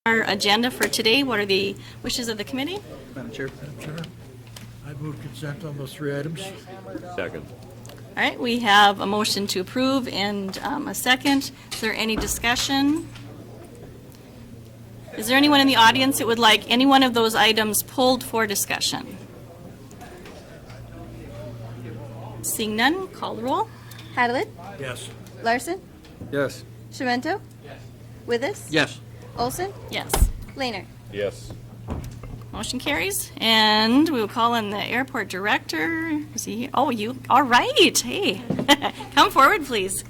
Our agenda for today, what are the wishes of the committee? Madam Chair. Madam Chair, I move consent on those three items. Second. All right, we have a motion to approve and a second. Is there any discussion? Is there anyone in the audience that would like any one of those items pulled for discussion? Seeing none, call the roll. Hadelit, Yes. Larson, Yes. Shimento, Withis, Yes. Olson, Yes. Lehner. Yes. Motion carries, and we will call in the airport director. Is he here? Oh, you, all right, hey. Come forward, please.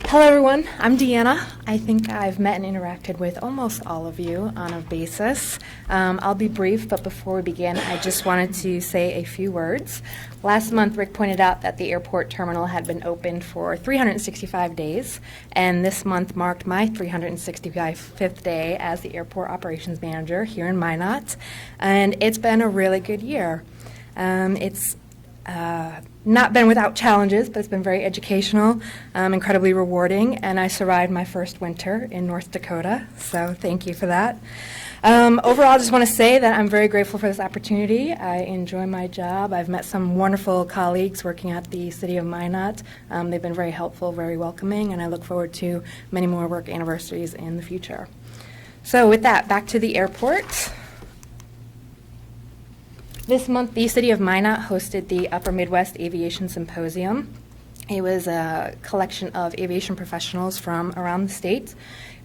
Hello everyone, I'm Deanna. I think I've met and interacted with almost all of you on a basis. I'll be brief, but before we begin, I just wanted to say a few words. Last month, Rick pointed out that the airport terminal had been open for 365 days, and this month marked my 365th day as the airport operations manager here in Minot, and it's been a really good year. It's not been without challenges, but it's been very educational, incredibly rewarding, and I survived my first winter in North Dakota, so thank you for that. Overall, I just want to say that I'm very grateful for this opportunity. I enjoy my job. I've met some wonderful colleagues working at the City of Minot. They've been very helpful, very welcoming, and I look forward to many more work anniversaries in the future. So with that, back to the airport. This month, the City of Minot hosted the Upper Midwest Aviation Symposium. It was a collection of aviation professionals from around the state.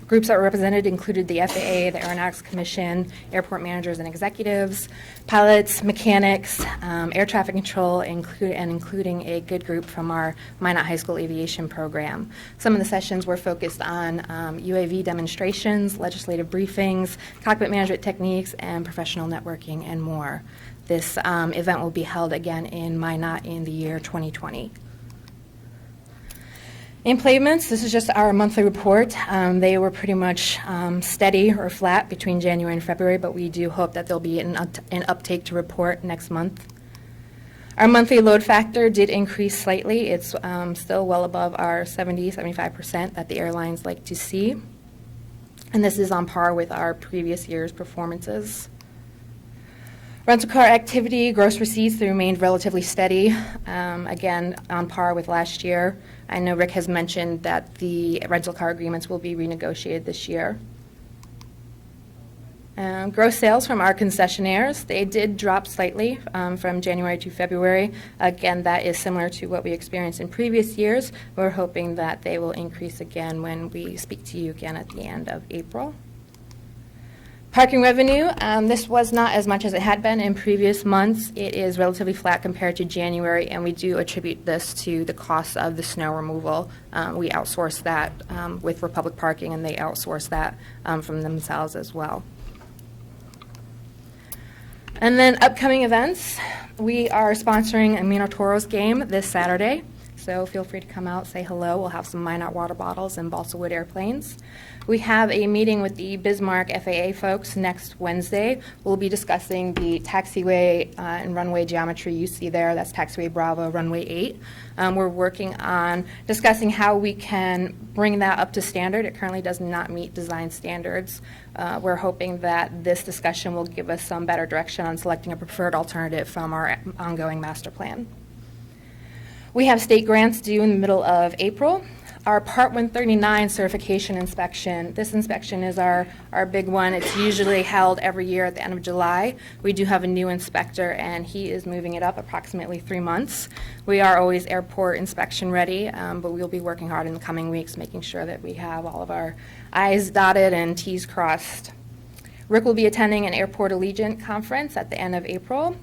Groups that were represented included the FAA, the Aeronautics Commission, airport managers and executives, pilots, mechanics, air traffic control, including a good group from our Minot High School aviation program. Some of the sessions were focused on UAV demonstrations, legislative briefings, cockpit management techniques, and professional networking, and more. This event will be held again in Minot in the year 2020. Employments, this is just our monthly report. They were pretty much steady or flat between January and February, but we do hope that there'll be an uptake to report next month. Our monthly load factor did increase slightly. It's still well above our 70-75% that the airlines like to see. And this is on par with our previous year's performances. Rental car activity, gross receipts, they remained relatively steady, again, on par with last year. I know Rick has mentioned that the rental car agreements will be renegotiated this year. Gross sales from our concessionaires, they did drop slightly from January to February. Again, that is similar to what we experienced in previous years. We're hoping that they will increase again when we speak to you again at the end of April. Parking revenue, this was not as much as it had been in previous months. It is relatively flat compared to January, and we do attribute this to the cost of the snow removal. We outsource that with Republic Parking, and they outsource that from themselves as well. And then upcoming events, we are sponsoring a Minotaurus game this Saturday. So feel free to come out, say hello. We'll have some Minot water bottles and balsa wood airplanes. We have a meeting with the Bismarck FAA folks next Wednesday. We'll be discussing the taxiway and runway geometry you see there. That's taxiway Bravo, runway 8. We're working on discussing how we can bring that up to standard. It currently does not meet design standards. We're hoping that this discussion will give us some better direction on selecting a preferred alternative from our ongoing master plan. We have state grants due in the middle of April. Our Part 139 certification inspection, this inspection is our big one. It's usually held every year at the end of July. We do have a new inspector, and he is moving it up approximately 3 months. We are always airport inspection ready, but we'll be working hard in the coming weeks, making sure that we have all of our I's dotted and T's crossed. Rick will be attending an Airport Allegiant conference at the end of April.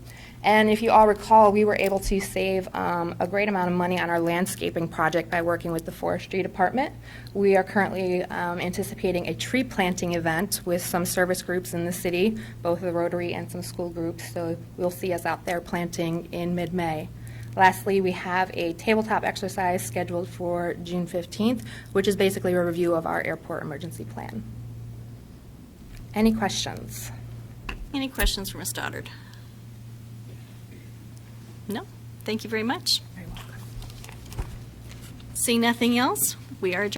And if you all recall, we were able to save a great amount of money on our landscaping project by working with the Forestry Department. We are currently anticipating a tree planting event with some service groups in the city, both the Rotary and some school groups, so we'll see us out there planting in mid-May. Lastly, we have a tabletop exercise scheduled for June 15th, which is basically a review of our airport emergency plan. Any questions? Any questions for Ms. Stoddard? No? Thank you very much. Very welcome. Seeing nothing else, we are adjourned.